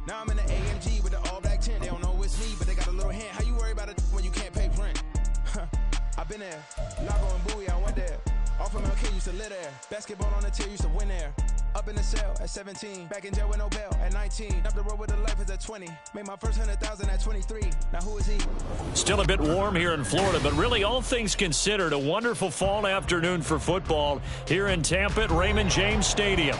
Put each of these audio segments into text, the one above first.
Now I'm in the AMG with the all-black tent. They don't know it's me, but they got a little hint. How you worry about it when you can't pay rent? I've been there. Lago and Bowie, I went there. Off of MLK, used to live there. Basketball on the tier, used to win there. Up in the cell at 17. Back in jail with no bail at 19. Up the road with the life is at 20. Made my first 100,000 at 23. Now who is he? Still a bit warm here in Florida, but really all things considered, a wonderful fall afternoon for football here in Tampa at Raymond James Stadium.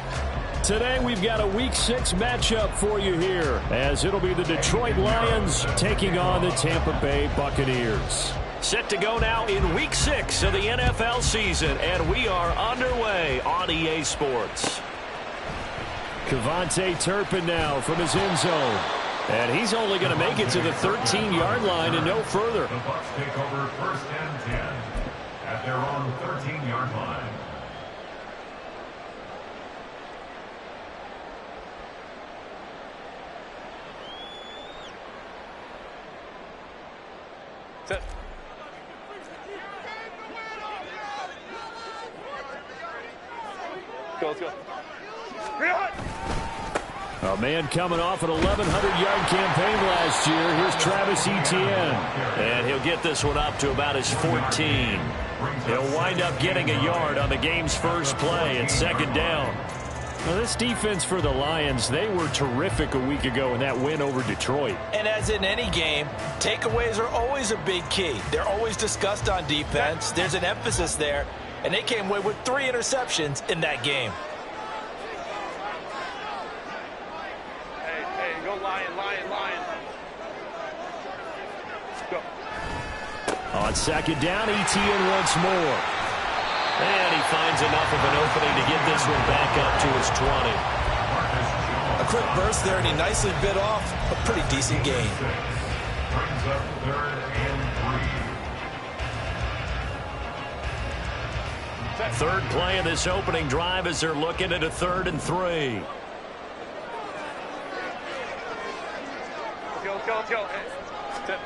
Today we've got a Week 6 matchup for you here, as it'll be the Detroit Lions taking on the Tampa Bay Buccaneers. Set to go now in Week 6 of the NFL season, and we are underway on EA Sports. Kevontae Turpin now from his end zone. And he's only going to make it to the 13-yard line and no further. The Bucs take over 1st and 10 at their own 13-yard line. Set. Go, let's go. A man coming off an 1,100-yard campaign last year. Here's Travis Etienne. And he'll get this one up to about his 14. He'll wind up getting a yard on the game's first play at 2nd down. Now, this defense for the Lions, they were terrific a week ago in that win over Detroit. And as in any game, takeaways are always a big key. They're always discussed on defense. There's an emphasis there. And they came away with 3 interceptions in that game. Hey, go Lion. Go. On 2nd down, Etienne once more. And he finds enough of an opening to get this one back up to his 20. A quick burst there, and he nicely bit off a pretty decent gain. Brings up 3rd and 3. Third play of this opening drive as they're looking at a 3rd and 3. Let's go. Hey.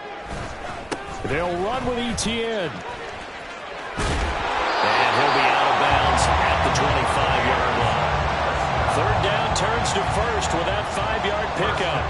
They'll run with Etienne. And he'll be out of bounds at the 25-yard line. 3rd down, turns to first with that 5-yard pickup.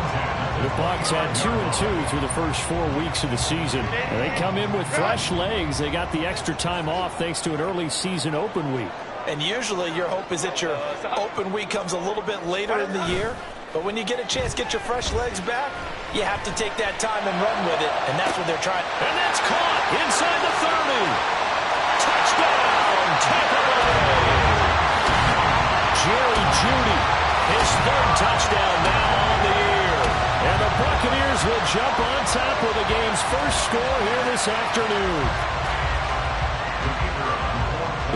The Bucs had 2-2 through the first 4 weeks of the season. And they come in with fresh legs. They got the extra time off thanks to an early season open week. And usually your hope is that your open week comes a little bit later in the year. But when you get a chance to get your fresh legs back, you have to take that time and run with it. And that's what they're trying. And that's caught inside the 30. Touchdown, Tampa Bay. Jerry Jeudy, his 3rd touchdown now on the year. And the Buccaneers will jump on top with the game's first score here this afternoon.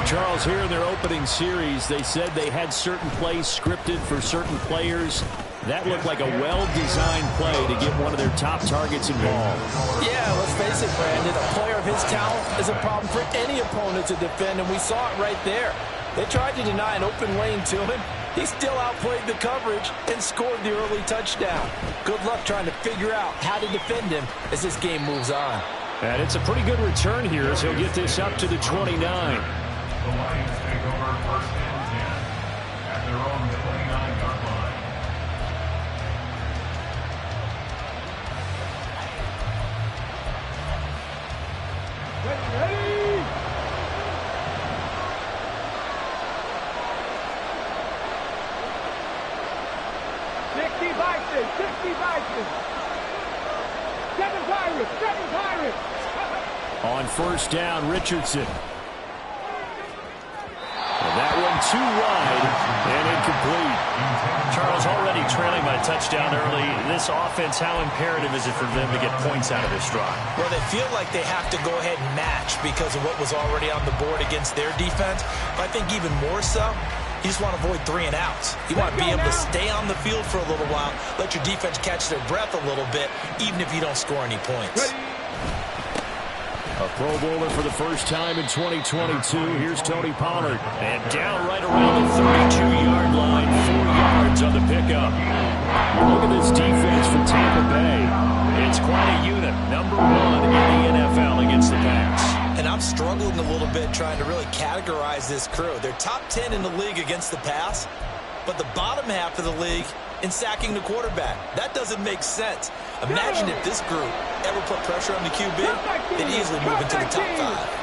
Charles, here in their opening series, they said they had certain plays scripted for certain players. That looked like a well-designed play to get one of their top targets involved. Yeah, let's face it, Brandon. A player of his talent is a problem for any opponent to defend, and we saw it right there. They tried to deny an open lane to him. He still outplayed the coverage and scored the early touchdown. Good luck trying to figure out how to defend him as this game moves on. And it's a pretty good return here as he'll get this up to the 29. The Lions take over 1st and 10 at their own 29-yard line. Ready! 60 Bison! 7 Pirates! On 1st down, Richardson. That one too wide and incomplete. Charles, already trailing by a touchdown early. This offense, how imperative is it for them to get points out of this drive? Well, they feel like they have to go ahead and match because of what was already on the board against their defense. But I think even more so, you just want to avoid 3 and outs. You want to be able to stay on the field for a little while, let your defense catch their breath a little bit, even if you don't score any points. A Pro Bowler for the first time in 2022. Here's Tony Pollard. And down right around the 32-yard line. 4 yards on the pickup. Look at this defense for Tampa Bay. It's quite a unit. Number 1 in the NFL against the pass. And I'm struggling a little bit trying to really categorize this crew. They're top 10 in the league against the pass, but the bottom half of the league in sacking the quarterback. That doesn't make sense. Imagine if this group ever put pressure on the QB, they'd easily move into the top 5.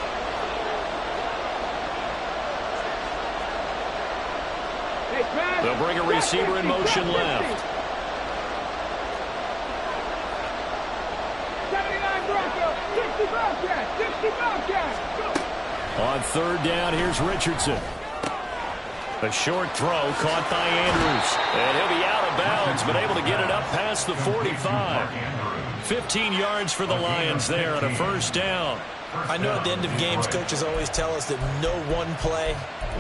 They'll bring a receiver in motion left. 79 Bronco, 60 Bobcat, 60 Bobcat. On third down, here's Richardson. A short throw caught by Andrews. And he'll be out of bounds, but able to get it up past the 45. 15 yards for the Lions there on a first down. I know at the end of games, coaches always tell us that no one play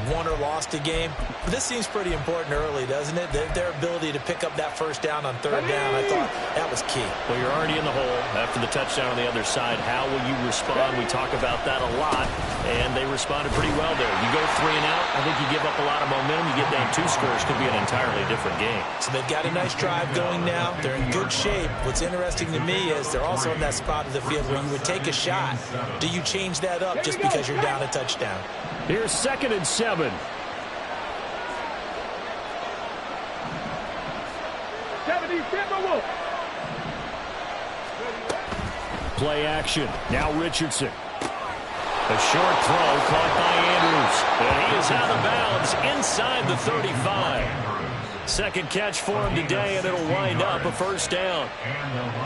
won or lost a game. But this seems pretty important early, doesn't it? Their ability to pick up that first down on third down, I thought that was key. Well, you're already in the hole after the touchdown on the other side. How will you respond? We talk about that a lot, and they responded pretty well there. You go 3 and out, I think you give up a lot of momentum. You get down 2 scores, could be an entirely different game. So they've got a nice drive going now. They're in good shape. What's interesting to me is they're also in that spot of the field where you would take a shot. Do you change that up just because you're down a touchdown? Here's 2nd and 7. Play action. Now Richardson. A short throw caught by Andrews. And he is out of bounds inside the 35. Second catch for him today, and it'll wind up a first down.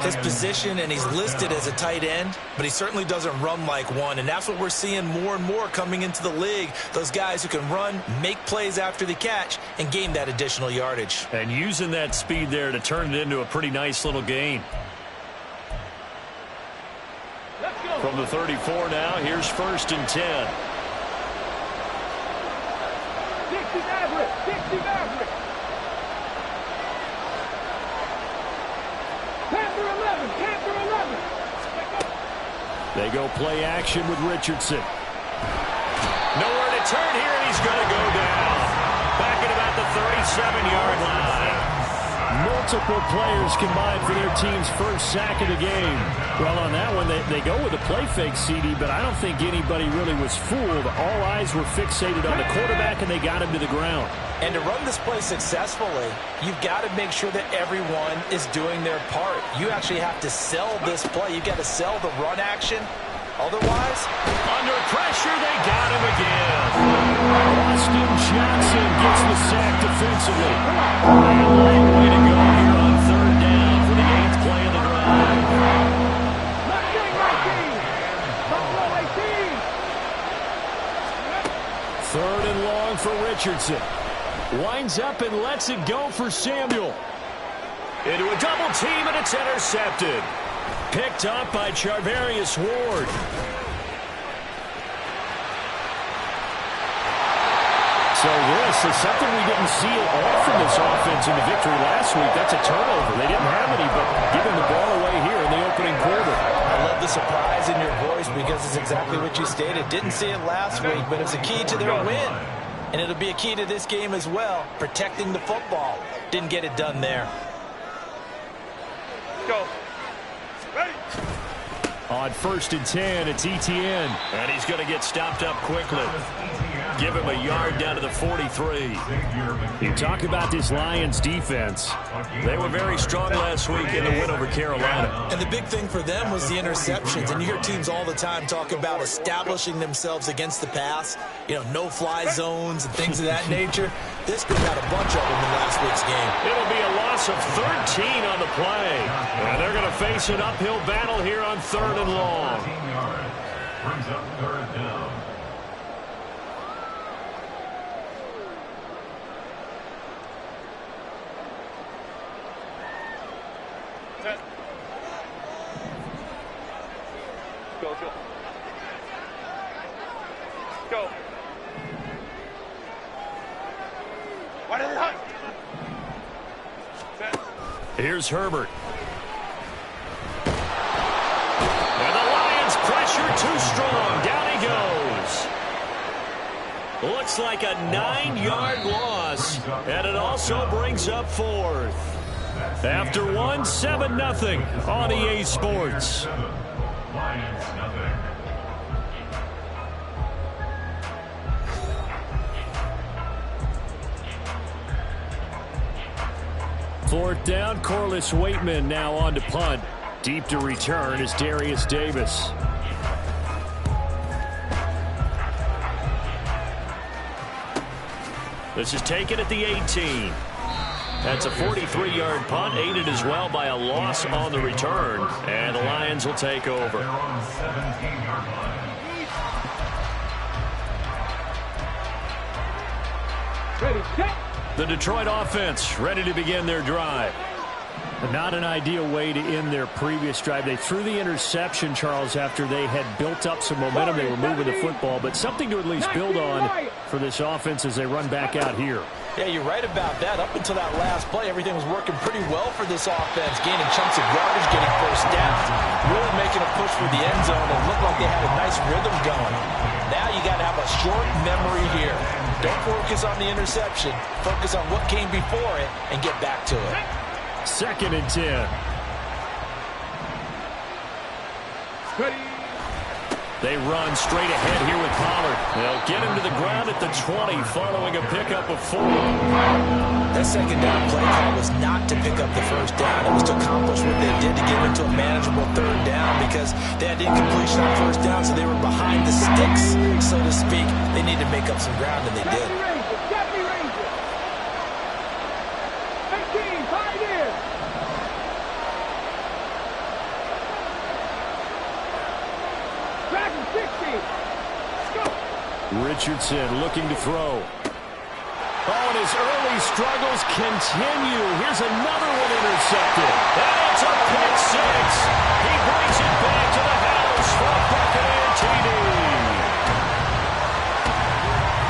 His position, and he's listed as a tight end, but he certainly doesn't run like one, and that's what we're seeing more and more coming into the league. Those guys who can run, make plays after the catch, and gain that additional yardage. And using that speed there to turn it into a pretty nice little gain. From the 34 now, here's 1st and 10. 60 Maverick, 60 Maverick. Panther 11, Panther 11. They go play action with Richardson. Nowhere to turn here, and he's going to go down. Back at about the 37-yard line. Multiple players combined for their team's first sack of the game. Well, on that one, they go with a play fake, CD, but I don't think anybody really was fooled. All eyes were fixated on the quarterback, and they got him to the ground. And to run this play successfully, you've got to make sure that everyone is doing their part. You actually have to sell this play. You've got to sell the run action. Otherwise, under pressure, they got him again. Austin Johnson gets the sack defensively. And a late way to go here on third down for the 8th play of the drive. Third and long for Richardson. Winds up and lets it go for Samuel. Into a double team, and it's intercepted. Picked up by Charvarius Ward. So this is something we didn't see all from this offense in the victory last week. That's a turnover. They didn't have any, but giving the ball away here in the opening quarter. I love the surprise in your voice because it's exactly what you stated. Didn't see it last week, but it's a key to their win. And it'll be a key to this game as well, protecting the football. Didn't get it done there. Go. Ready. On 1st and 10, it's Etienne. And he's going to get stopped up quickly. Give him a yard down to the 43. You talk about this Lions defense. They were very strong last week in the win over Carolina. And the big thing for them was the interceptions. And you hear teams all the time talk about establishing themselves against the pass. You know, no-fly zones and things of that nature. This group had a bunch of them in last week's game. It'll be a loss of 13 on the play. And they're going to face an uphill battle here on 3rd and long. Brings up 3rd down. Set. Go, go. Go. What is it? Set. Here's Herbert. And the Lions pressure too strong. Down he goes. Looks like a 9-yard loss. And it also brings up 4th. After 1, 7-0 on EA Sports. Lions, nothing. Fourth down, Corliss Waitman now on to punt. Deep to return is Darius Davis. This is taken at the 18. That's a 43-yard punt, aided as well by a loss on the return. And the Lions will take over. Ready, set. The Detroit offense ready to begin their drive. Not an ideal way to end their previous drive. They threw the interception, Charles, after they had built up some momentum. They were moving the football, but something to at least build on for this offense as they run back out here. Yeah, you're right about that. Up until that last play, everything was working pretty well for this offense, gaining chunks of yardage, getting first downs, really making a push for the end zone, and looked like they had a nice rhythm going. Now you got to have a short memory here. Don't focus on the interception. Focus on what came before it and get back to it. 2nd and 10. Ready. They run straight ahead here with Pollard. They'll get him to the ground at the 20 following a pickup of 4. That second down play call was not to pick up the first down. It was to accomplish what they did to get into a manageable third down because they had incompletion on first down, so they were behind the sticks, so to speak. They needed to make up some ground, and they did. Jackie Ranger. 18, Pioneers. Dragon 60. Go. Richardson looking to throw. Oh, and his early struggles continue. Here's another one intercepted. And it's a pick 6. He brings it back to the house for a Buccaneer TD.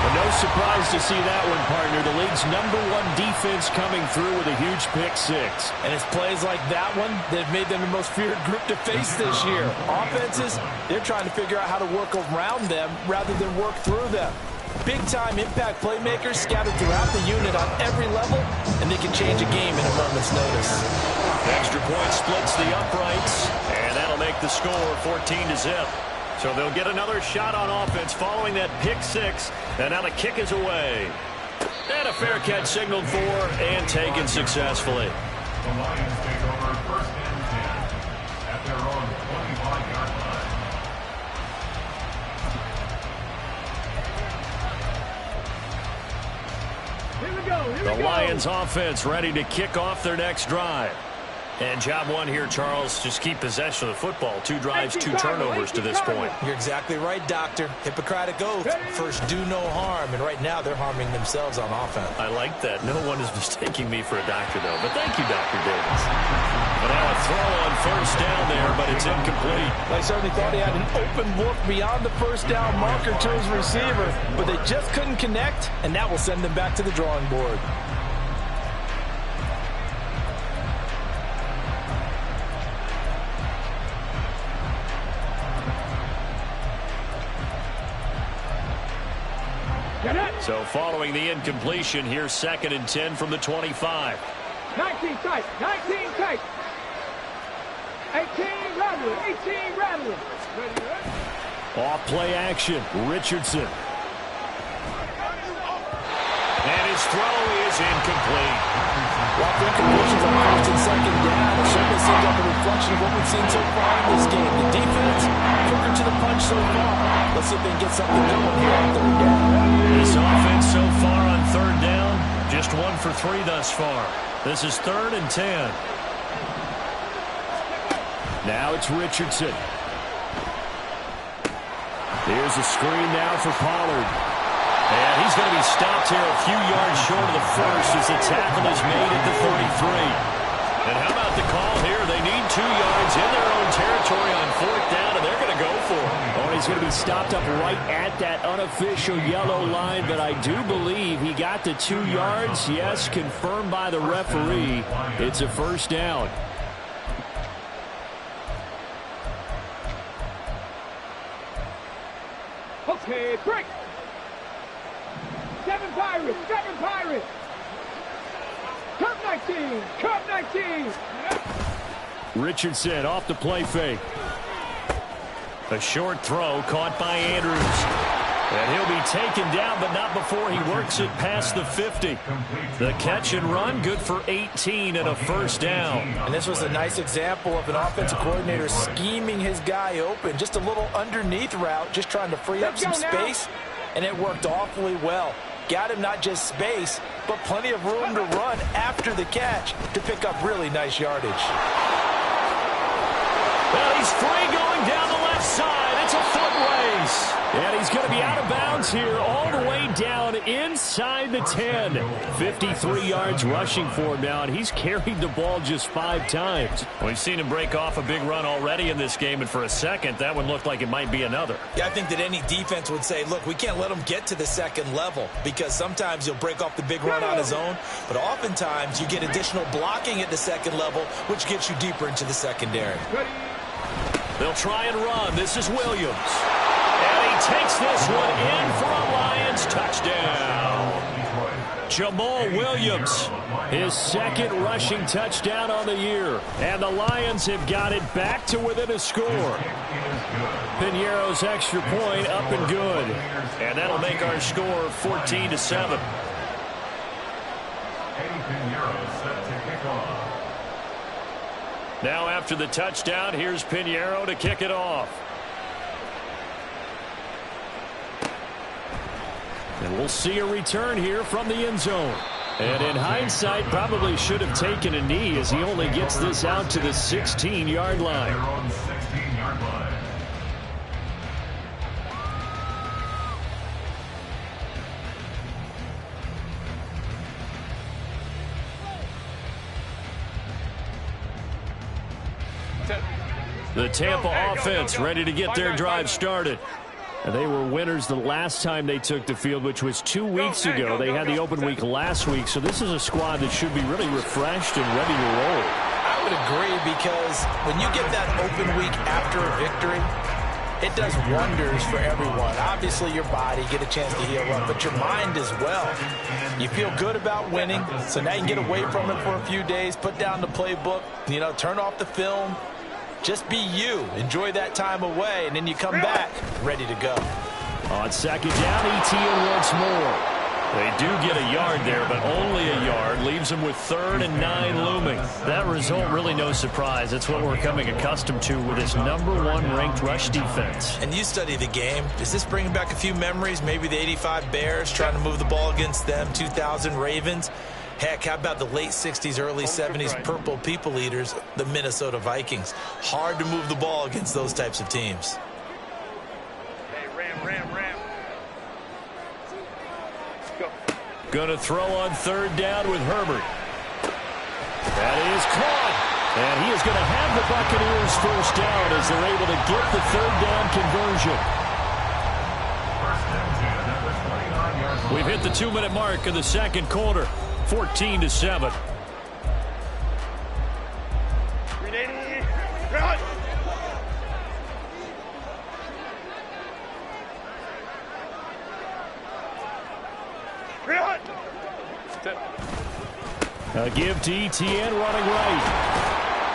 But no surprise to see that one, partner. The league's #1 defense coming through with a huge pick 6. And it's plays like that one that have made them the most feared group to face this year. Offenses, they're trying to figure out how to work around them rather than work through them. Big-time impact playmakers scattered throughout the unit on every level, and they can change a game in a moment's notice. Extra point splits the uprights, and that'll make the score 14-0. So they'll get another shot on offense following that pick 6, and now the kick is away. And a fair catch signaled for and taken successfully. The Lions take over 1st and 10 at their own 25-yard line. The Lions offense ready to kick off their next drive. And job one here, Charles, just keep possession of the football. 2 drives, 2 turnovers to this point. You're exactly right, Doctor. Hippocratic oath. First, do no harm. And right now, they're harming themselves on offense. I like that. No one is mistaking me for a doctor, though. But thank you, Dr. Davis. But now a throw on first down there, but it's incomplete. I certainly thought he had an open look beyond the first down marker to his receiver, but they just couldn't connect, and that will send them back to the drawing board. So following the incompletion, here's 2nd and 10 from the 25. 19 tight, 19 tight. 18 rattling, 18 rattling. Off play action, Richardson. And his throw is incomplete. While the incompletions on 1st and 2nd down, it certainly seems like a reflection of what we've seen so far in this game. The defense, quicker to the punch so far. Let's see if they can get something going here on 3rd down. This offense so far on 3rd down, just 1 for 3 thus far. This is 3rd and 10. Now it's Richardson. Here's a screen now for Pollard. And he's going to be stopped here a few yards short of the first as the tackle is made at the 33. And how about the call here? They need 2 yards in their own territory on 4th down, and they're going to go for it. Oh, and he's going to be stopped up right at that unofficial yellow line, but I do believe he got the 2 yards. Yes, confirmed by the referee. It's a first down. Okay, break. 7 Pirates, 7 Pirates. Cup 19, Cup 19. Richardson off the play fake. A short throw caught by Andrews. And he'll be taken down, but not before he works it past the 50. The catch and run, good for 18 and a first down. And this was a nice example of an offensive coordinator scheming his guy open. Just a little underneath route, just trying to free up some space, and it worked awfully well. Got him not just space, but plenty of room to run after the catch to pick up really nice yardage. Well, he's free going down the left side. It's a foot race. And he's going to be out of bounds here all the way down inside the 10. 53 yards rushing for him now, and he's carried the ball just 5 times. We've seen him break off a big run already in this game, and for a second, that one looked like it might be another. Yeah, I think that any defense would say, look, we can't let him get to the second level because sometimes he'll break off the big run on his own, but oftentimes you get additional blocking at the second level, which gets you deeper into the secondary. They'll try and run. This is Williams. And he takes this one in for a Lions touchdown. Jamal Williams, his second rushing touchdown on the year. And the Lions have got it back to within a score. Piñeiro's extra point up and good. And that'll make our score 14-7. Now after the touchdown, here's Piñeiro to kick it off. And we'll see a return here from the end zone. And in hindsight, probably should have taken a knee as he only gets this out to the 16-yard line. The Tampa offense ready to get their drive started. And they were winners the last time they took the field, which was 2 weeks ago. They had the open week last week, so this is a squad that should be really refreshed and ready to roll. I would agree, because when you get that open week after a victory, it does wonders for everyone. Obviously, your body, get a chance to heal up, but your mind as well. You feel good about winning, so now you can get away from it for a few days, put down the playbook, turn off the film. Just be you. Enjoy that time away, and then you come back ready to go. On second down, Etienne once more. They do get a yard there, but only a yard. Leaves them with 3rd and 9 looming. That result, really no surprise. That's what we're coming accustomed to with this #1 ranked rush defense. And you study the game. Is this bringing back a few memories? Maybe the 85 Bears trying to move the ball against them, 2000 Ravens. Heck, how about the late 60s, early 70s Purple People Eaters, the Minnesota Vikings? Hard to move the ball against those types of teams. Hey, ram. Go. Going to throw on 3rd down with Herbert. That is caught. And he is going to have the Buccaneers first down as they're able to get the 3rd down conversion. We've hit the 2-minute mark in the second quarter. 14-7. A give to Etienne running right.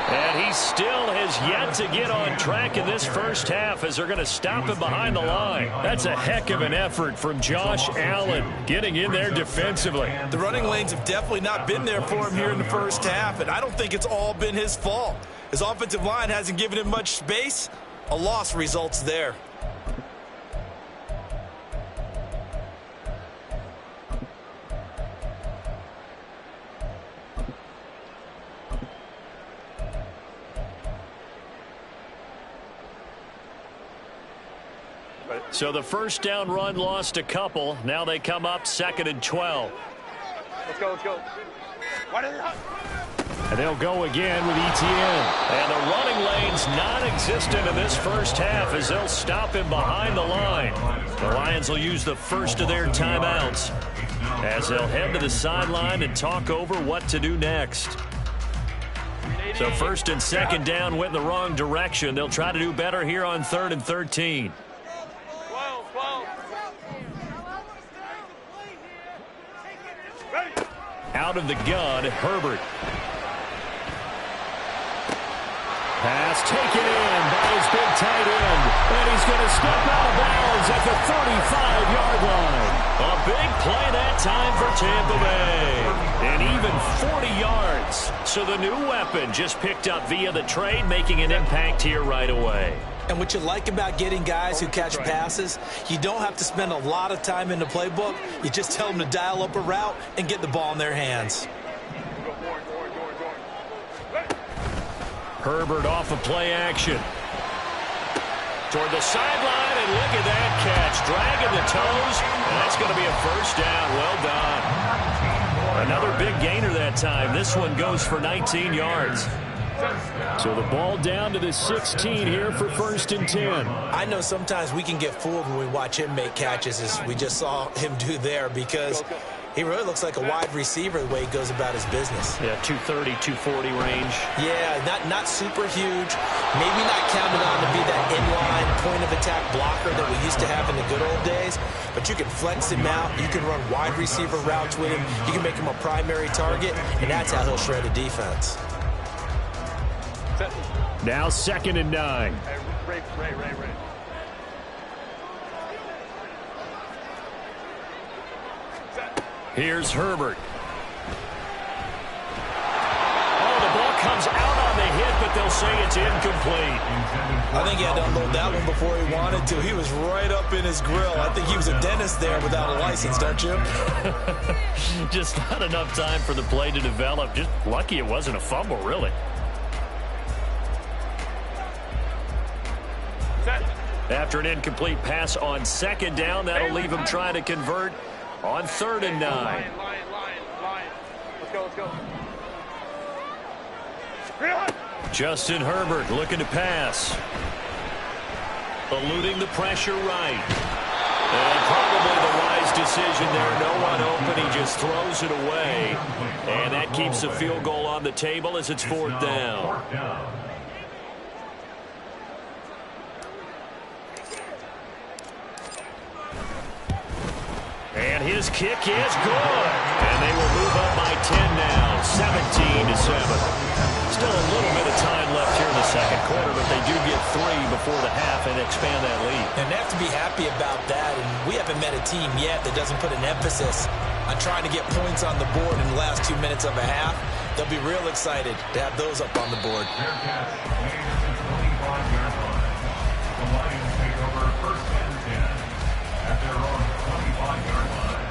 And he still has yet to get on track in this first half as they're going to stop him behind the line. That's a heck of an effort from Josh Allen getting in there defensively. The running lanes have definitely not been there for him here in the first half, and I don't think it's all been his fault. His offensive line hasn't given him much space. A loss results there. So the first down run lost a couple. Now they come up 2nd and 12. Let's go. And they'll go again with Etienne. And the running lane's non-existent in this first half as they'll stop him behind the line. The Lions will use the first of their timeouts as they'll head to the sideline and talk over what to do next. So 1st and 2nd down went in the wrong direction. They'll try to do better here on 3rd and 13. Out of the gun, Herbert. Pass taken in by his big tight end. And he's going to step out of bounds at the 35-yard line. A big play that time for Tampa Bay. And even 40 yards. So the new weapon just picked up via the trade, making an impact here right away. And what you like about getting guys who catch passes, you don't have to spend a lot of time in the playbook. You just tell them to dial up a route and get the ball in their hands. Herbert off of play action. Toward the sideline, and look at that catch. Dragging the toes, and that's going to be a first down. Well done. Another big gainer that time. This one goes for 19 yards. So the ball down to the 16 here for 1st and 10. I know sometimes we can get fooled when we watch him make catches, as we just saw him do there, because he really looks like a wide receiver the way he goes about his business. Yeah, 230, 240 range. Yeah, not super huge. Maybe not counted on to be that inline point-of-attack blocker that we used to have in the good old days, but you can flex him out. You can run wide receiver routes with him. You can make him a primary target, and that's how he'll shred a defense. Now 2nd and 9. Ray. Here's Herbert. Oh, the ball comes out on the hit, but they'll say it's incomplete. I think he had to unload that one before he wanted to. He was right up in his grill. I think he was a dentist there without a license, don't you? Just not enough time for the play to develop. Just lucky it wasn't a fumble, really. After an incomplete pass on 2nd down, that'll leave him trying to convert on 3rd and 9. Lion. Let's go. Justin Herbert looking to pass. Eluding the pressure right. And probably the wise decision there. No one open. He just throws it away. And that keeps the field goal on the table as it's 4th down. And his kick is good. And they will move up by 10 now, 17-7. Still a little bit of time left here in the 2nd quarter, but they do get 3 before the half and expand that lead. And they have to be happy about that. And we haven't met a team yet that doesn't put an emphasis on trying to get points on the board in the last 2 minutes of a half. They'll be real excited to have those up on the board. The Lions take over 1st and 10 at their own 25-yard line.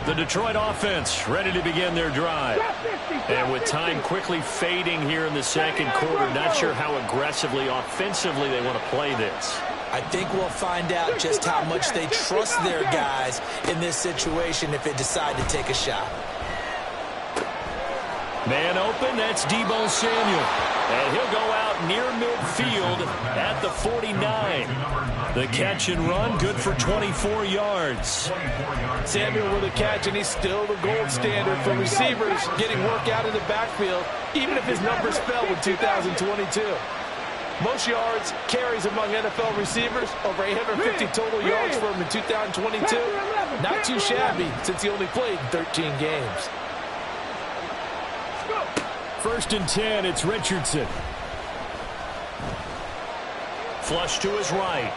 The Detroit offense ready to begin their drive. And with time quickly fading here in the 2nd quarter, not sure how aggressively, offensively they want to play this. I think we'll find out just how much they trust their guys in this situation if they decide to take a shot. Man open, that's Deebo Samuel. And he'll go out near midfield at the 49. The catch and run, good for 24 yards. Samuel with a catch, and he's still the gold standard for receivers getting work out in the backfield, even if his numbers fell in 2022. Most yards, carries among NFL receivers, over 850 total yards for him in 2022. Not too shabby since he only played 13 games. 1st and 10, it's Richardson. Flush to his right.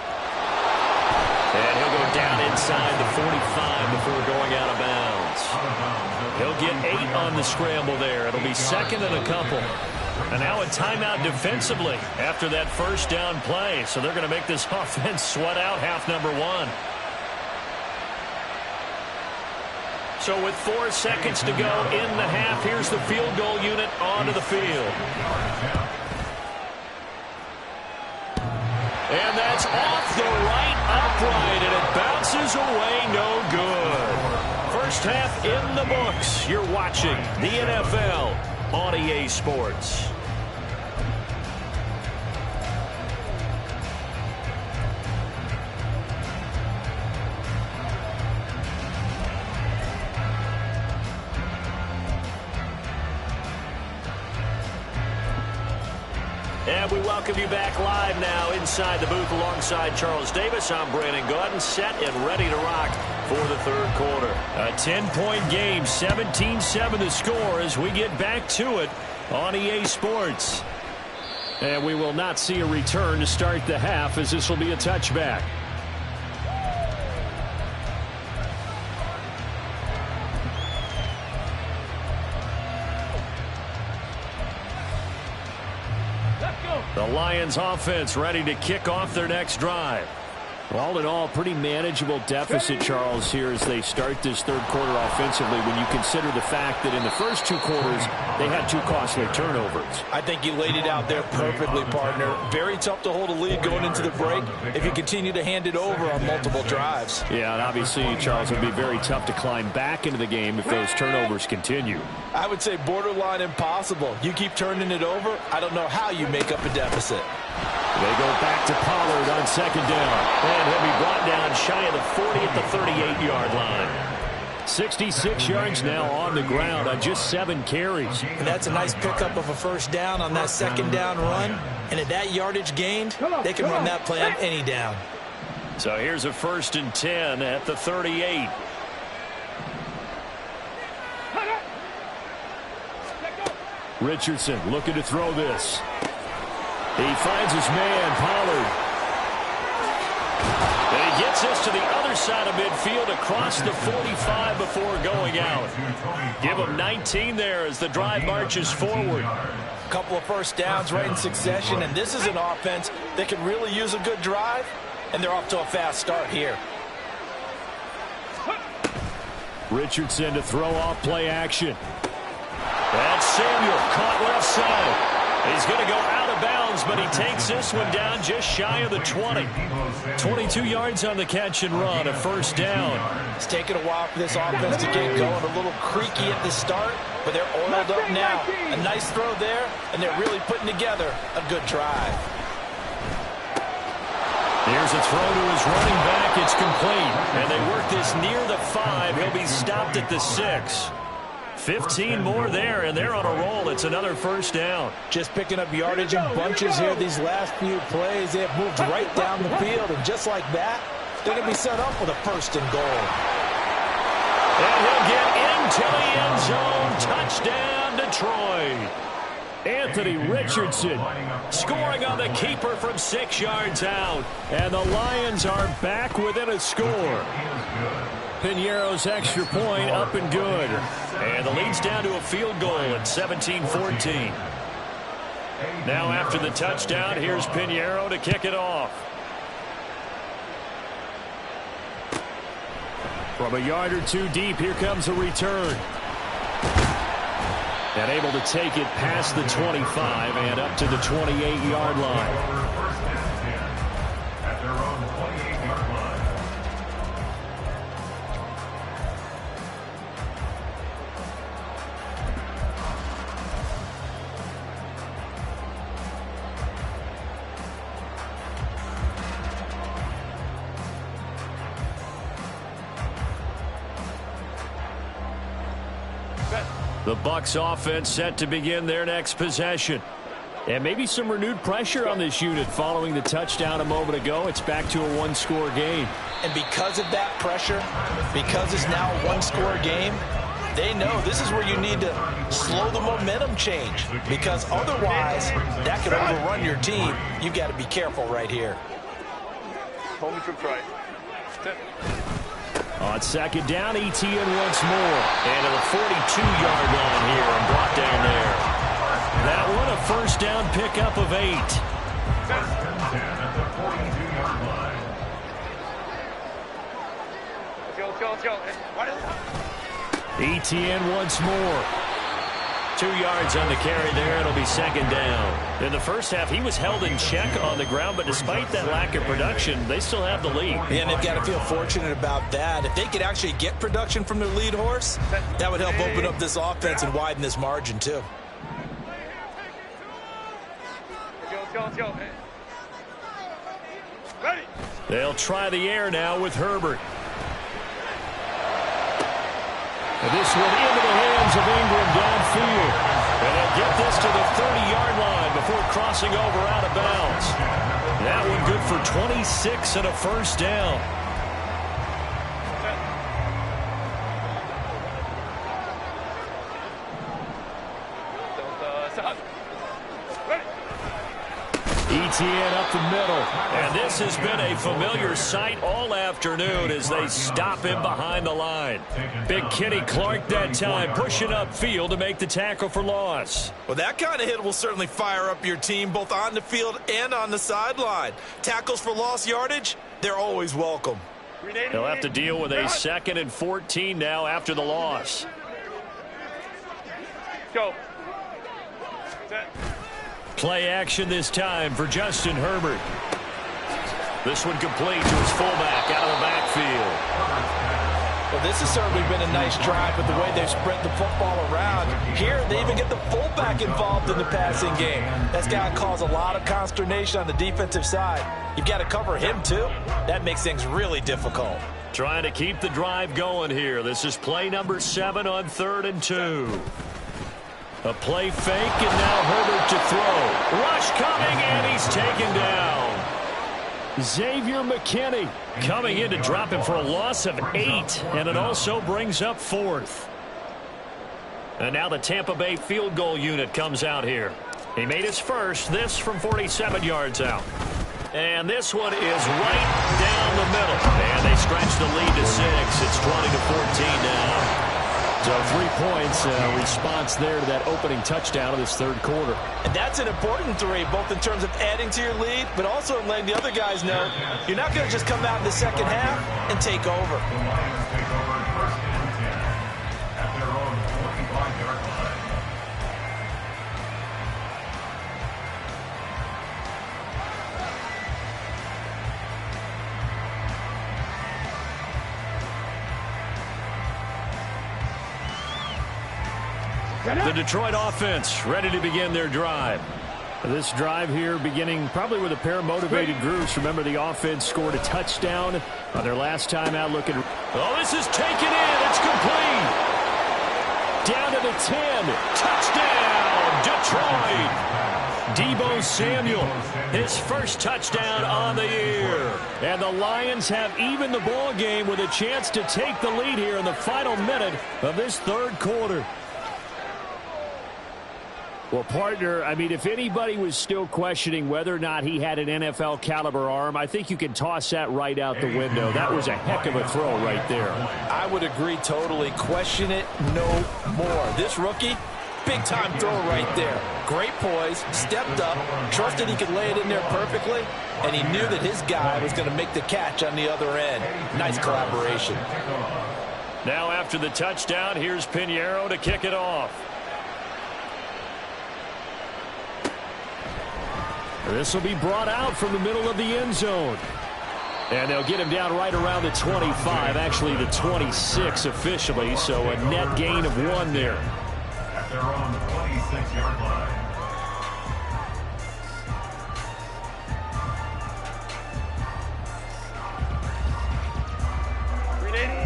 And he'll go down inside the 45 before going out of bounds. He'll get 8 on the scramble there. It'll be 2nd and a couple. And now a timeout defensively after that 1st down play. So they're going to make this offense sweat out half number 1. So with 4 seconds to go in the half, here's the field goal unit onto the field. And that's off the right upright, and it bounces away no good. First half in the books. You're watching the NFL on EA Sports. And we welcome you back live now inside the booth alongside Charles Davis. I'm Brandon Gaudin, set and ready to rock for the 3rd quarter. A 10-point game, 17-7 the score as we get back to it on EA Sports. And we will not see a return to start the half, as this will be a touchback. The Lions offense ready to kick off their next drive. All in all, pretty manageable deficit, Charles, here as they start this third quarter offensively when you consider the fact that in the first two quarters they had two costly turnovers. I think you laid it out there perfectly, partner. Very tough to hold a lead going into the break if you continue to hand it over on multiple drives. Yeah, and obviously, Charles, it would be very tough to climb back into the game if those turnovers continue. I would say borderline impossible. You keep turning it over, I don't know how you make up a deficit. They go back to Pollard on second down. And he'll be brought down shy of the 40 at the 38-yard line. 66 yards now on the ground on just 7 carries. And that's a nice pickup of a first down on that second down run. And at that yardage gained, they can run that play on any down. So here's a 1st and 10 at the 38. Richardson looking to throw this. He finds his man, Pollard. And he gets this to the other side of midfield across the 45 before going out. Give him 19 there as the drive marches forward. A couple of first downs right in succession, and this is an offense that can really use a good drive, and they're off to a fast start here. Richardson to throw off play action. That's Samuel caught left side. He's going to go out of bounds, but he takes this one down just shy of the 20. 22 yards on the catch and run, a first down. It's taken a while for this offense to get going. A little creaky at the start, but they're oiled up now. A nice throw there, and they're really putting together a good drive. Here's a throw to his running back. It's complete. And they work this near the 5. He'll be stopped at the 6. 15 more there, and they're on a roll. It's another first down. Just picking up yardage in bunches here these last few plays. They have moved right down the field, and just like that, they're going to be set up with a 1st and goal. And he'll get into the end zone. Touchdown, Detroit. Anthony Richardson scoring on the keeper from 6 yards out. And the Lions are back within a score. Piñeiro's extra point up and good. And the lead's down to a field goal at 17-14. Now after the touchdown, here's Piñeiro to kick it off. From a yard or two deep, here comes a return. And able to take it past the 25 and up to the 28-yard line. At their own 28-yard line. The Bucs offense set to begin their next possession. And maybe some renewed pressure on this unit following the touchdown a moment ago. It's back to a one-score game. And because of that pressure, because it's now a one-score game, they know this is where you need to slow the momentum change. Because otherwise, that could overrun your team. You've got to be careful right here. Hold me trip right. On second down, ETN once more. And to the 42-yard line here and brought down there. That one a first down pickup of 8. At the 42-yard line. Let's go. ETN once more. 2 yards on the carry there. It'll be second down. In the first half, he was held in check on the ground, but despite that lack of production, they still have the lead. And they've got to feel fortunate about that. If they could actually get production from their lead horse, that would help open up this offense and widen this margin too. Let's go. Ready. They'll try the air now with Herbert. And this one into the hands of Ingram downfield. And they'll get this to the 30-yard line before crossing over out of bounds. That one good for 26 and a first down. Etienne up the middle. And this has been a familiar sight all afternoon as they stop him behind the line. Big Kenny Clark that time pushing upfield to make the tackle for loss. Well, that kind of hit will certainly fire up your team both on the field and on the sideline. Tackles for lost yardage, they're always welcome. He'll have to deal with a 2nd and 14 now after the loss. Go. Set. Play action this time for Justin Herbert. This one complete to his fullback out of the backfield. Well, this has certainly been a nice drive with the way they've spread the football around. Here, they even get the fullback involved in the passing game. That's got to cause a lot of consternation on the defensive side. You've got to cover him, too. That makes things really difficult. Trying to keep the drive going here. This is play number 7 on 3rd and 2. A play fake, and now Herbert to throw. Rush coming, and he's taken down. Xavier McKinney coming in to drop him for a loss of 8, and it also brings up 4th. And now the Tampa Bay field goal unit comes out here. He made his first, this from 47 yards out. And this one is right down the middle. And they stretch the lead to 6. It's 20-14 now. So 3 points, response there to that opening touchdown of this 3rd quarter. And that's an important 3, both in terms of adding to your lead, but also letting the other guys know you're not going to just come out in the second half and take over. The Lions take over 1st and 10 at their own 45-yard line. The Detroit offense ready to begin their drive. This drive here beginning probably with a pair of motivated groups. Remember, the offense scored a touchdown on their last time out looking. Oh, this is taken in. It's complete. Down to the 10. Touchdown, Detroit. Deebo Samuel, his first touchdown on the year. And the Lions have evened the ball game with a chance to take the lead here in the final minute of this 3rd quarter. Well, partner, I mean, if anybody was still questioning whether or not he had an NFL caliber arm, I think you can toss that right out the window. That was a heck of a throw right there. I would agree totally. Question it no more. This rookie, big-time throw right there. Great poise, stepped up, trusted he could lay it in there perfectly, and he knew that his guy was going to make the catch on the other end. Nice collaboration. Now after the touchdown, here's Pinheiro to kick it off. This will be brought out from the middle of the end zone. And they'll get him down right around the 25, actually the 26 officially, so a net gain of 1 there. At their own 26-yard line.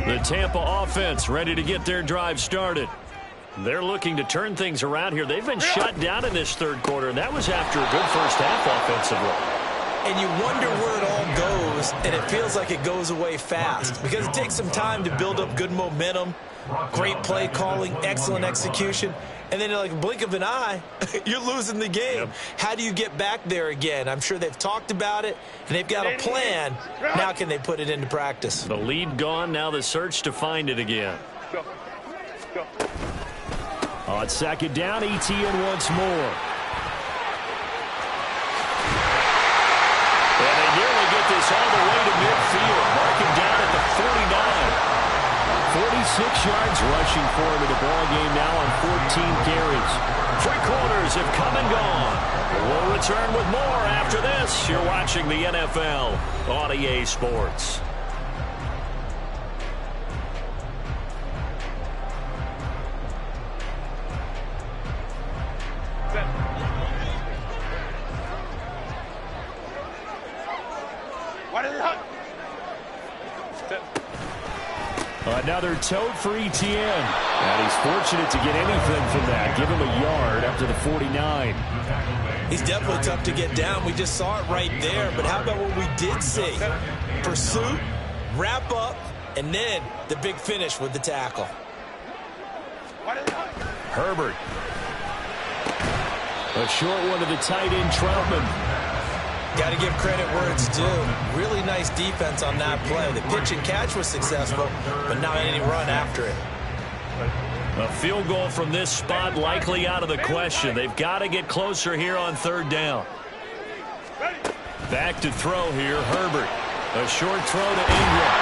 The Tampa offense ready to get their drive started. They're looking to turn things around here. They've been shut down in this 3rd quarter, and that was after a good first half offensively. And you wonder where it all goes, and it feels like it goes away fast because it takes some time to build up good momentum, great play calling, excellent execution, and then like a blink of an eye, you're losing the game. Yep. How do you get back there again? I'm sure they've talked about it, and they've got a plan. Now can they put it into practice? The lead gone, now the search to find it again. Go. Go. On 2nd down, Etienne once more. And they nearly get this all the way to midfield. Marking down at the 49. 46 yards rushing for him in the ball game now on 14 carries. 3 quarters have come and gone. We'll return with more after this. You're watching the NFL on EA Sports. Another tote for Etienne. And he's fortunate to get anything from that. Give him a yard up to the 49. He's definitely tough to get down. We just saw it right there. But how about what we did see? Pursuit, wrap up, and then the big finish with the tackle. Herbert. A short one to the tight end, Troutman. Got to give credit where it's due. Really nice defense on that play. The pitch and catch was successful, but not any run after it. A field goal from this spot likely out of the question. They've got to get closer here on third down. Back to throw here, Herbert. A short throw to Ingram.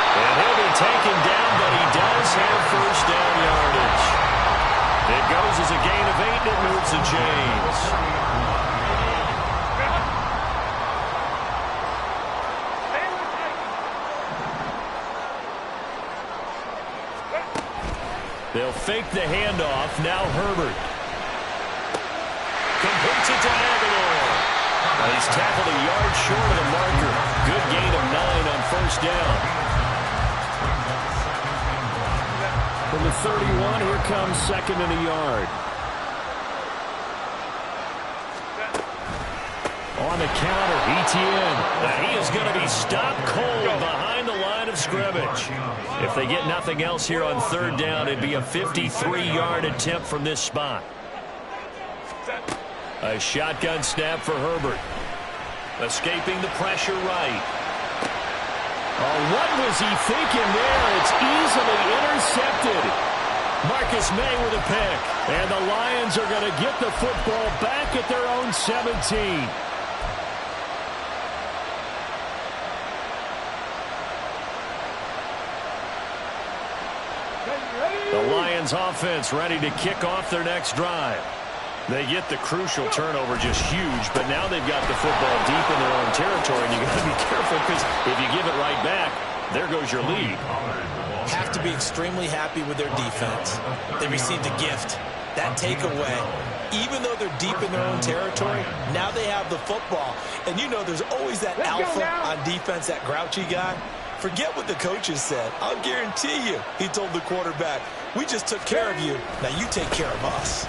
And he'll be taken down, but he does have first down yardage. It goes as a gain of 8, and it moves the chains. They'll fake the handoff. Now Herbert. Completes it to Aguilar. He's tackled a yard short of the marker. Good gain of 9 on first down. From the 31, here comes second and a yard. On the counter, ETN. He is going to be stopped cold behind the line of scrimmage. If they get nothing else here on third down, it'd be a 53-yard attempt from this spot. A shotgun snap for Herbert. Escaping the pressure right. Oh, what was he thinking there? It's easily intercepted. Marcus May with a pick. And the Lions are going to get the football back at their own 17. The Lions offense ready to kick off their next drive. They get the crucial turnover, just huge, but now they've got the football deep in their own territory, and you got to be careful because if you give it right back, there goes your lead. Have to be extremely happy with their defense. They received a gift. That takeaway, even though they're deep in their own territory, now they have the football. And you know there's always that alpha on defense, that grouchy guy. Forget what the coaches said. I'll guarantee you, he told the quarterback, we just took care of you. Now you take care of us.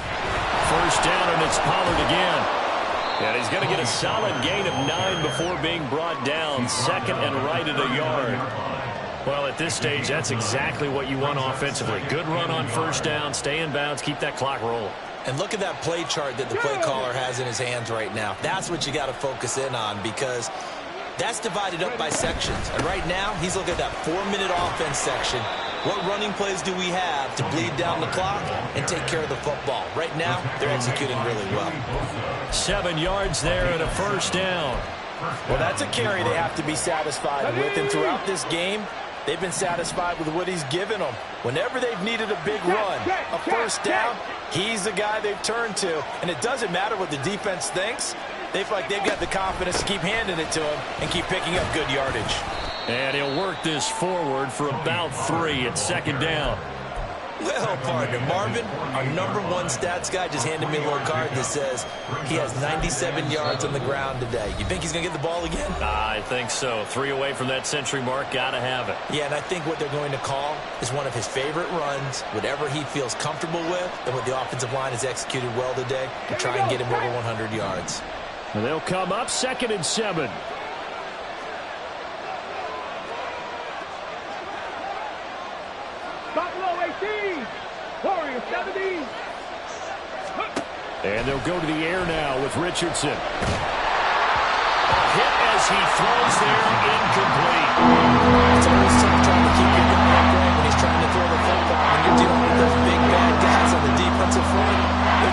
First down, and it's Pollard again. And he's going to get a solid gain of 9 before being brought down. Second and right at a yard. Well, at this stage, that's exactly what you want offensively. Good run on first down, stay in bounds, keep that clock rolling. And look at that play chart that the play caller has in his hands right now. That's what you got to focus in on because that's divided up by sections. And right now, he's looking at that 4-minute offense section. What running plays do we have to bleed down the clock and take care of the football? Right now, they're executing really well. 7 yards there and a first down. Well, that's a carry they have to be satisfied with. And throughout this game, they've been satisfied with what he's given them. Whenever they've needed a big run, a first down, he's the guy they've turned to. And it doesn't matter what the defense thinks. They feel like they've got the confidence to keep handing it to him and keep picking up good yardage. And he'll work this forward for about 3 at second down. Well, partner, Marvin, our #1 stats guy, just handed me a little card that says he has 97 yards on the ground today. You think he's going to get the ball again? I think so. 3 away from that century mark. Got to have it. Yeah, and I think what they're going to call is one of his favorite runs, whatever he feels comfortable with, and what the offensive line has executed well today to try and get him over 100 yards. And they'll come up 2nd and 7. Buffalo 18, Warriors 17. And they'll go to the air now with Richardson. A hit as he throws there, incomplete. It's always tough trying to keep your guy upright when he's trying to throw the football. When you're dealing with those big bad guys on the defensive front,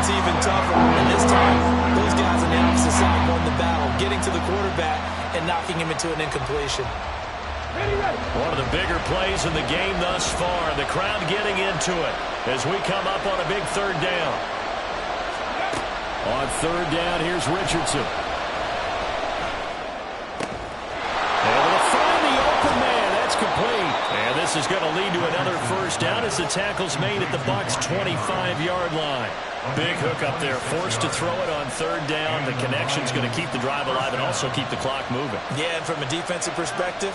it's even tougher. And this time, those guys on the opposite side won the battle, getting to the quarterback and knocking him into an incompletion. One of the bigger plays in the game thus far. The crowd getting into it as we come up on a big third down. On third down, here's Richardson. Able to find the open man. That's complete. And this is going to lead to another first down as the tackle's made at the Bucs' 25-yard line. Big hook up there, forced to throw it on third down. The connection's going to keep the drive alive and also keep the clock moving. Yeah, and from a defensive perspective,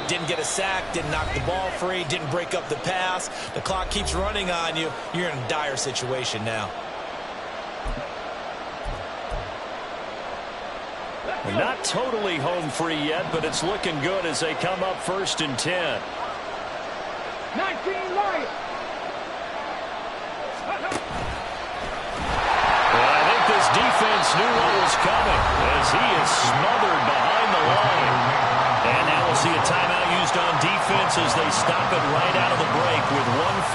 didn't get a sack, didn't knock the ball free, didn't break up the pass. The clock keeps running on you. You're in a dire situation now. Not totally home free yet, but it's looking good as they come up 1st and 10. 19 Lions. This defense defense knew what was coming as he is smothered behind the line. And now we'll see a timeout used on defense as they stop it right out of the break with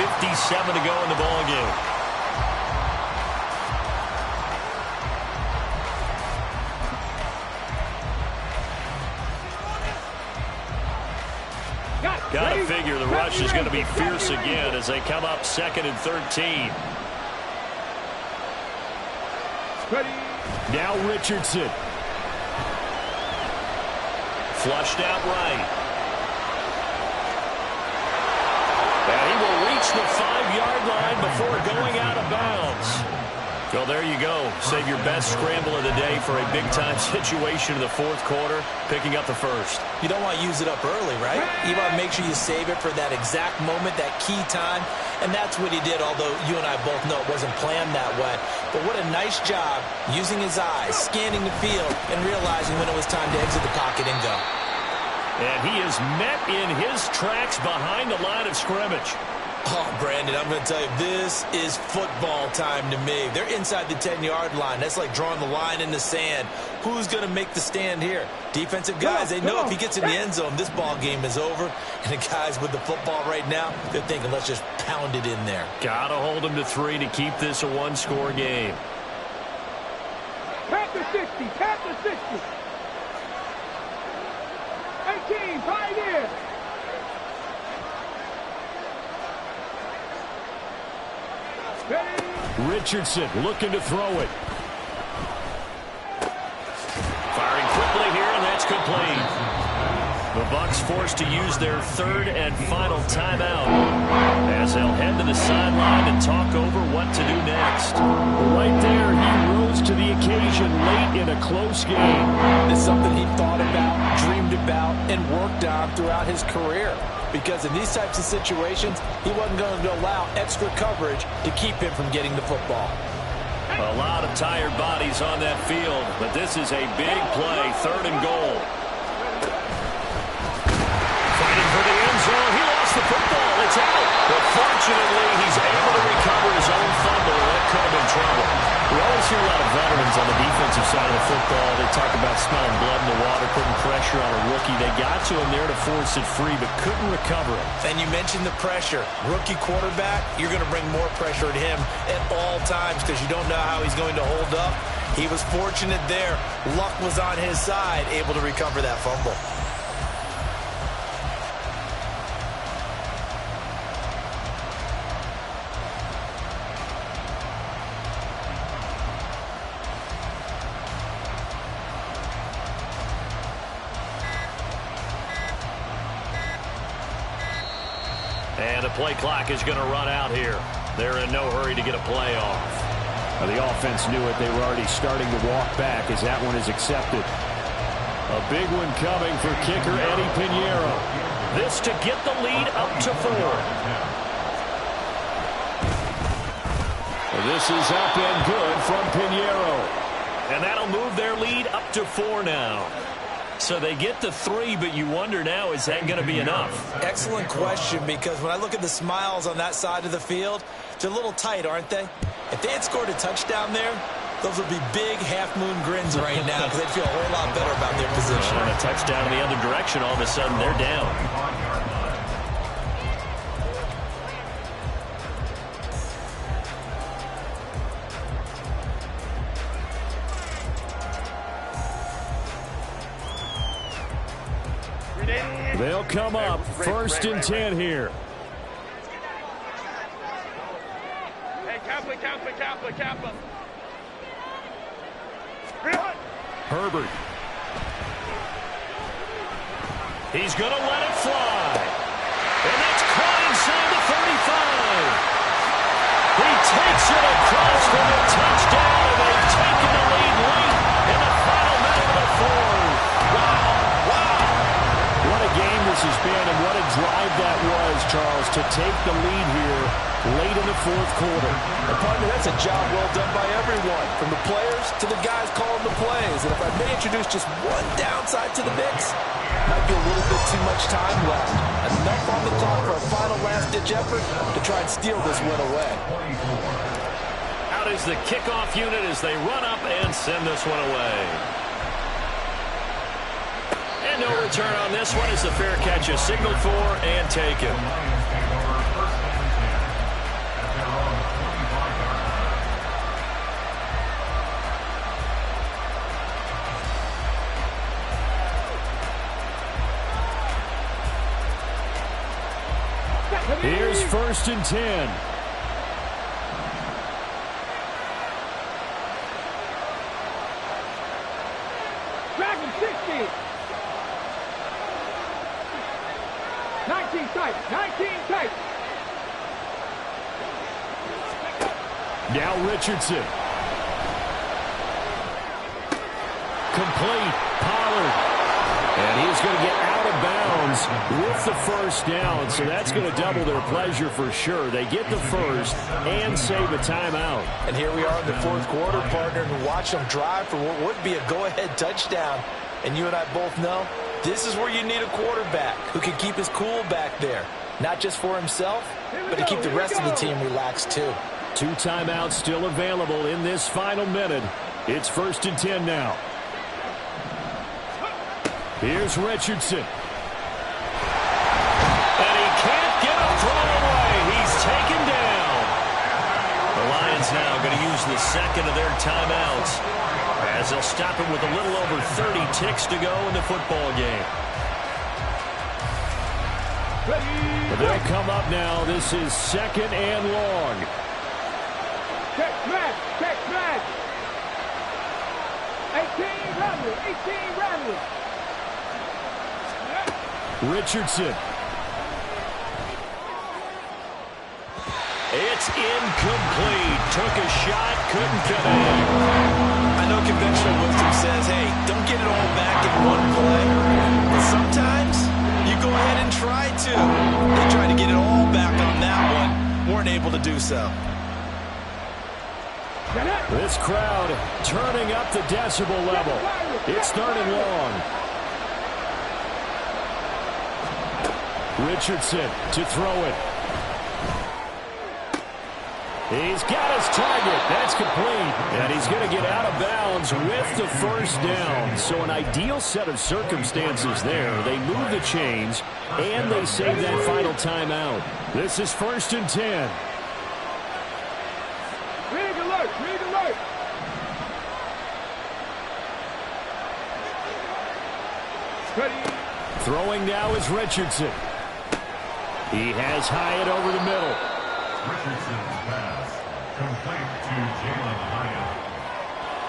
1:57 to go in the ballgame. Got to figure the rush is going to be fierce again as they come up 2nd and 13. Now Richardson. Flushed out right. And he will reach the 5-yard line before going out of bounds. Well, there you go. Save your best scramble of the day for a big-time situation in the 4th quarter, picking up the first. You don't want to use it up early, right? You want to make sure you save it for that exact moment, that key time. And that's what he did, although you and I both know it wasn't planned that way. But what a nice job using his eyes, scanning the field, and realizing when it was time to exit the pocket and go. And he is met in his tracks behind the line of scrimmage. Oh, Brandon, I'm going to tell you, this is football time to me. They're inside the 10-yard line. That's like drawing the line in the sand. Who's going to make the stand here? Defensive guys, they know if he gets in the end zone, this ball game is over. And the guys with the football right now, they're thinking, let's just pound it in there. Got to hold him to 3 to keep this a one-score game. Tap the 60, tap the 60. 18, Pioneer. Richardson looking to throw it. Firing quickly here, and that's complete. The Bucs forced to use their 3rd and final timeout as they'll head to the sideline and talk over what to do next. Right there, he rose to the occasion late in a close game. It's something he thought about, dreamed about, and worked on throughout his career. Because in these types of situations, he wasn't going to allow extra coverage to keep him from getting the football. A lot of tired bodies on that field, but this is a big play, 3rd and goal. Fighting for the end zone. He lost the football. It's out. But fortunately, he's able to recover his own fumble, and that could have been trouble. We always hear a lot of veterans on the defensive side of the football. They talk about smelling blood in the water, putting pressure on a rookie. They got to him there to force it free, but couldn't recover it. And you mentioned the pressure. Rookie quarterback, you're going to bring more pressure at him at all times because you don't know how he's going to hold up. He was fortunate there. Luck was on his side, able to recover that fumble. And the play clock is going to run out here. They're in no hurry to get a play off. Well, the offense knew it. They were already starting to walk back as that one is accepted. A big one coming for kicker Eddie Pinheiro. This to get the lead up to 4. Well, this is up and good from Pinheiro. And that'll move their lead up to 4 now. So they get to 3, but you wonder now, is that going to be enough? Excellent question, because when I look at the smiles on that side of the field, they're a little tight, aren't they? If they had scored a touchdown there, those would be big half-moon grins right now because they'd feel a whole lot better about their position. And a touchdown in the other direction, all of a sudden they're down. They'll come up 1st and 10 here. Hey, Kaplan. Herbert. He's going to let it fly. And that's caught inside the 35. He takes it across for the touchdown, and they've taken the lead late in the final minute of the 4th. Wow. What a game this has been, and what a drive that was, Charles, to take the lead here late in the 4th quarter. And partner, that's a job well done by everyone, from the players to the guys calling the plays. And if I may introduce just one downside to the mix, might be a little bit too much time left. Enough on the clock for a final last-ditch effort to try and steal this win away. Out out as the kickoff unit as they run up and send this one away. And no return on this one as the fair catch is signaled for and taken. Here's 1st and 10. Dragon 60. 19 tight. 19 tight. Now Richardson. Complete. Pollard. And he's going to get out of bounds with the first down. So that's going to double their pleasure for sure. They get the first and save a timeout. And here we are in the 4th quarter, partner, and watch them drive for what would be a go-ahead touchdown. And you and I both know this is where you need a quarterback who can keep his cool back there. Not just for himself, but to keep the rest of the team relaxed too. 2 timeouts still available in this final minute. It's 1st and 10 now. Here's Richardson. And he can't get a throw away. He's taken down. The Lions now going to use the second of their timeouts as they'll stop him with a little over 30 ticks to go in the football game. But they'll come up now. This is 2nd and long. Check match. Check match. 18 Ramley. 18 Ramley. Richardson. It's incomplete. Took a shot, couldn't connect. I know conventional wisdom says, hey, don't get it all back in one play. But sometimes you go ahead and try to. They tried to get it all back on that one. Weren't able to do so. This crowd turning up the decibel level. It's 3rd and long. Richardson to throw it. He's got his target. That's complete. And he's going to get out of bounds with the first down. So an ideal set of circumstances there. They move the chains, and they save that final timeout. This is 1st and 10. Rig alert. Rig alert. Ready. Throwing now is Richardson. He has Hyatt over the middle. Richardson's pass complete to Jalen Hyatt.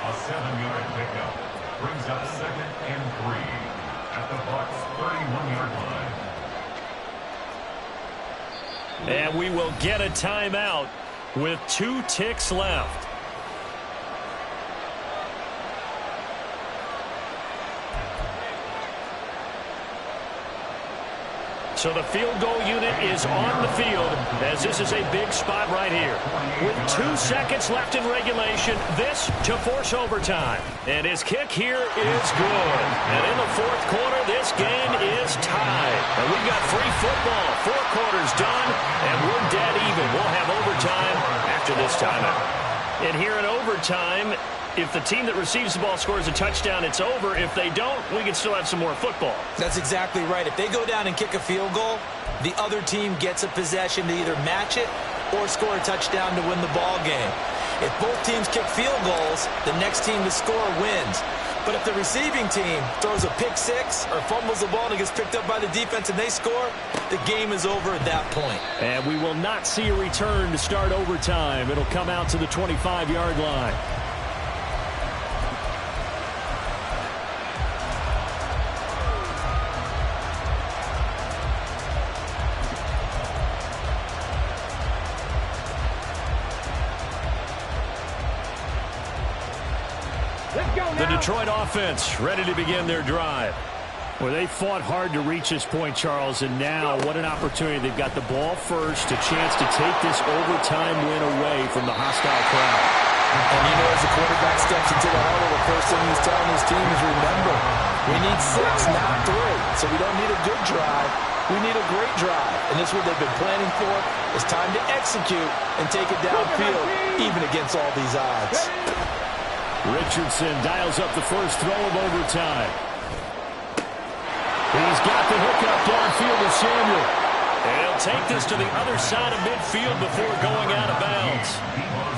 A 7-yard pickup brings up 2nd and 3 at the Bucs' 31-yard line. And we will get a timeout with 2 ticks left. So the field goal unit is on the field as this is a big spot right here. With 2 seconds left in regulation, this to force overtime. And his kick here is good. And in the 4th quarter, this game is tied. And we've got free football. 4 quarters done, and we're dead even. We'll have overtime after this timeout. And here in overtime, if the team that receives the ball scores a touchdown, it's over. If they don't, we can still have some more football. That's exactly right. If they go down and kick a field goal, the other team gets a possession to either match it or score a touchdown to win the ball game. If both teams kick field goals, the next team to score wins. But if the receiving team throws a pick six or fumbles the ball and it gets picked up by the defense and they score, the game is over at that point. And we will not see a return to start overtime. It'll come out to the 25-yard line. The Detroit offense ready to begin their drive. Well, they fought hard to reach this point, Charles, and now what an opportunity. They've got the ball first, a chance to take this overtime win away from the hostile crowd. And you know, as the quarterback steps into the huddle, the first thing he's telling his team is, remember, we need 6, not 3. So we don't need a good drive. We need a great drive. And this is what they've been planning for. It's time to execute and take it downfield. even against all these odds. Richardson dials up the first throw of overtime. He's got the hookup downfield to Samuel. And he'll take this to the other side of midfield before going out of bounds.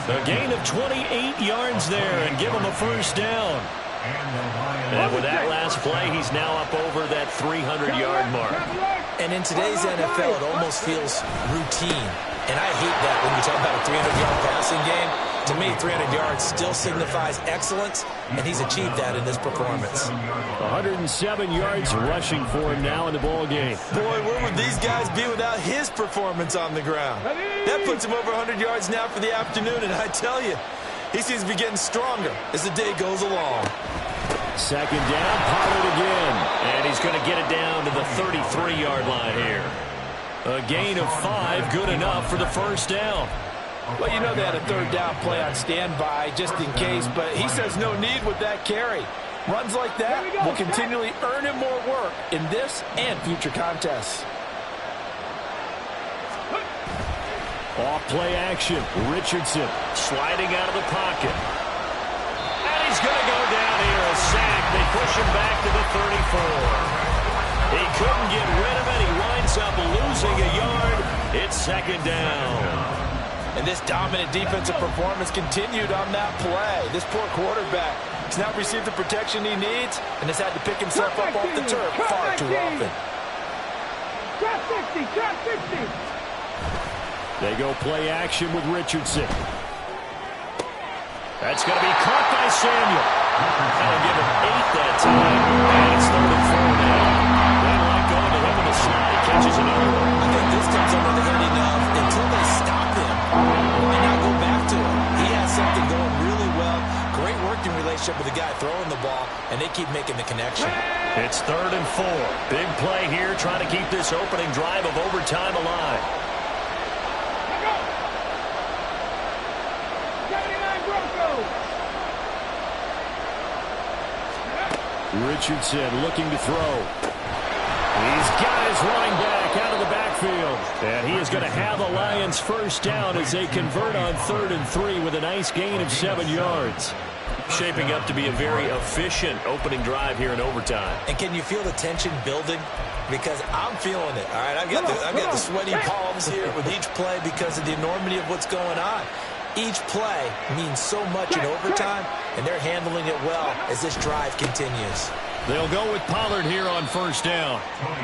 A gain of 28 yards there and give him a first down. And with that last play, he's now up over that 300-yard mark. And in today's NFL, it almost feels routine. And I hate that when you talk about a 300-yard passing game. To me, 300 yards still signifies excellence, and he's achieved that in this performance. 107 yards rushing for him now in the ball game. Boy, where would these guys be without his performance on the ground? That puts him over 100 yards now for the afternoon, and I tell you, he seems to be getting stronger as the day goes along. Second down, Pollard again. And he's going to get it down to the 33-yard line here. A gain of 5, good enough for the first down. Well, you know they had a third down play on standby just in case, but he says no need with that carry. Runs like that will continually earn him more work in this and future contests. Off play action. Richardson sliding out of the pocket. And he's going to go down here. A sack. They push him back to the 34. He couldn't get rid of it. He winds up losing a yard. It's second down. And this dominant defensive performance continued on that play. This poor quarterback has not received the protection he needs and has had to pick himself up off the turf far too often. Drop 60, drop 60. They go play action with Richardson. That's going to be caught by Samuel. That'll give him 8 that time. And it's 3rd and 4 now. They like going to him with a slide. He catches another one. I think this comes under the heading of until they stop him. Why not go back to him? He has something going really well. Great working relationship with the guy throwing the ball, and they keep making the connection. It's 3rd and 4. Big play here, trying to keep this opening drive of overtime alive. Richardson looking to throw. He's got his running back out of the backfield. And he is going to have the Lions first down as they convert on 3rd and 3 with a nice gain of 7 yards. Shaping up to be a very efficient opening drive here in overtime. And can you feel the tension building? Because I'm feeling it, all right? I've got the sweaty palms here with each play because of the enormity of what's going on. Each play means so much in overtime, and they're handling it well as this drive continues. They'll go with Pollard here on first down.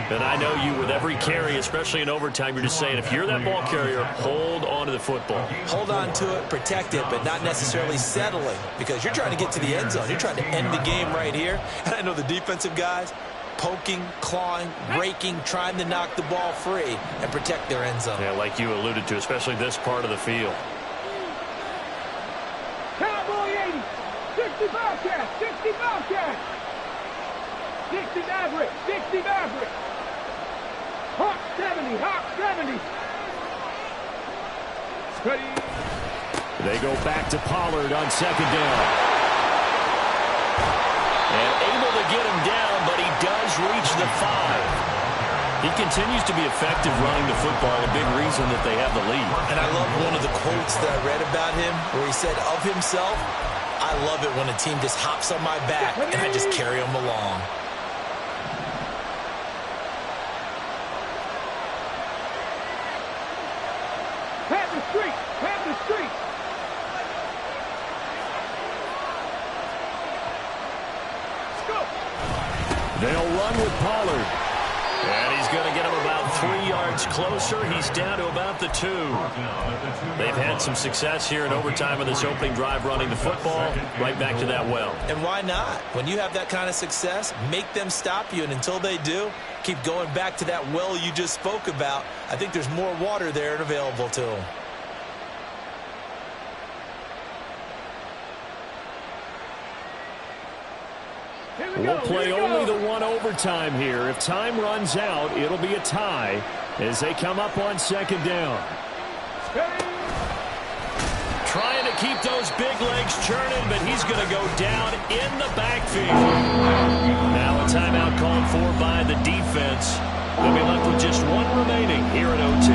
And I know you, with every carry, especially in overtime, you're just saying, if you're that ball carrier, hold on to the football. Hold on to it, protect it, but not necessarily settling, because you're trying to get to the end zone. You're trying to end the game right here. And I know the defensive guys, poking, clawing, raking, trying to knock the ball free and protect their end zone. Yeah, like you alluded to, especially this part of the field. Cowboy 80, 60 Bobcat, 60 Bobcat. 60 Maverick, 60 Maverick. Hawk 70, Hawk 70. Ready. They go back to Pollard on second down. And able to get him down, but he does reach the 5. He continues to be effective running the football, a big reason that they have the lead. And I love one of the quotes that I read about him where he said of himself, I love it when a team just hops on my back and I just carry them along. Pat the street, pat the street. Let's go. They'll run with Pollard. And he's going to get him about 3 yards closer. He's down to about the 2. They've had some success here in overtime in this opening drive running the football. Right back to that well. And why not? When you have that kind of success, make them stop you. And until they do, keep going back to that well you just spoke about. I think there's more water there and available to them. We'll play only the one overtime here. If time runs out, it'll be a tie as they come up on second down. Trying to keep those big legs churning, but he's going to go down in the backfield. Now a timeout called for by the defense. They'll be left with just one remaining here at OT.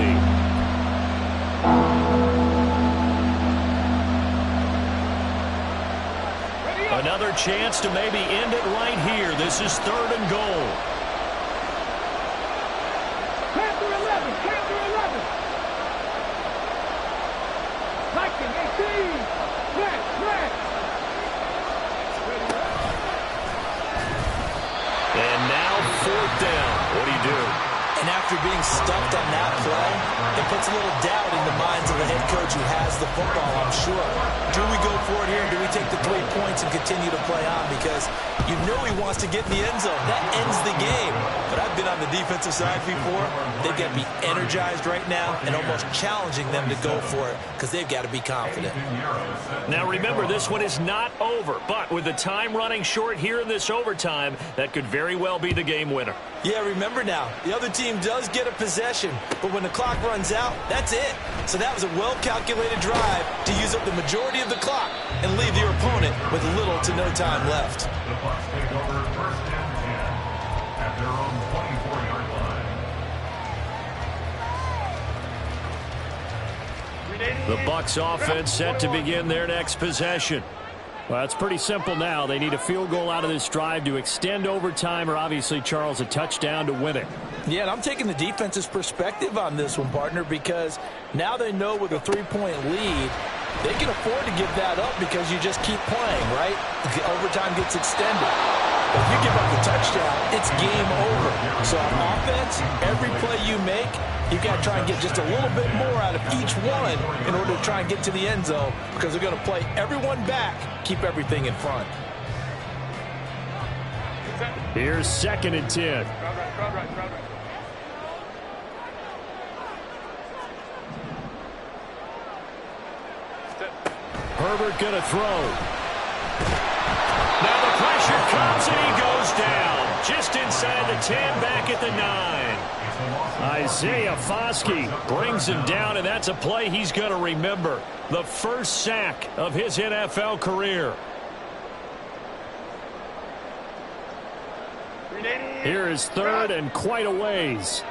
Another chance to maybe end it right here. This is 3rd and goal. Panther 11, Panther 11. Viking 18. Flat. And now 4th down. What do you do? And after being stuffed on that play, it puts a little doubt in the minds of the head coach who has the football, I'm sure. Do we go for it here? Do we take the 3 points and continue to play on? Because you know he wants to get in the end zone. That ends the game. But I've been on the defensive side before. They've got to be energized right now and almost challenging them to go for it because they've got to be confident. Now remember, this one is not over. But with the time running short here in this overtime, that could very well be the game winner. Yeah, remember now, the other team does get a possession, but when the clock runs out, that's it. So that was a well-calculated drive to use up the majority of the clock and leave your opponent with little to no time left. The Bucs take over 1st and 10 at their own 24-yard line. The Bucs offense set to begin their next possession. Well, it's pretty simple now. They need a field goal out of this drive to extend overtime or obviously, Charles, a touchdown to win it. Yeah, and I'm taking the defense's perspective on this one, partner, because now they know with a 3-point lead, they can afford to give that up because you just keep playing, right? The overtime gets extended. But if you give up the touchdown, it's game over. So on offense, every play you make, you've got to try and get just a little bit more out of each one in order to try and get to the end zone because they're going to play everyone back, keep everything in front. Here's 2nd and 10. Herbert going to throw. Now the pressure comes and he goes down. Just inside the 10, back at the 9. Isaiah Foskey brings him down, and that's a play he's going to remember. The first sack of his NFL career. Here is 3rd and quite a ways.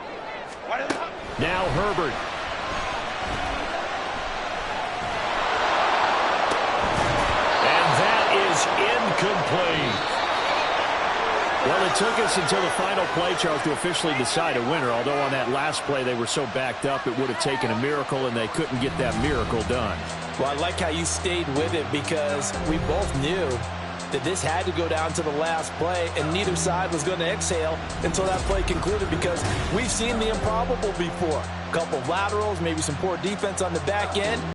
Now Herbert. And that is incomplete. Well, it took us until the final play, Charles, to officially decide a winner, although on that last play they were so backed up it would have taken a miracle, and they couldn't get that miracle done. Well, I like how you stayed with it because we both knew that this had to go down to the last play, and neither side was going to exhale until that play concluded because we've seen the improbable before. A couple of laterals, maybe some poor defense on the back end.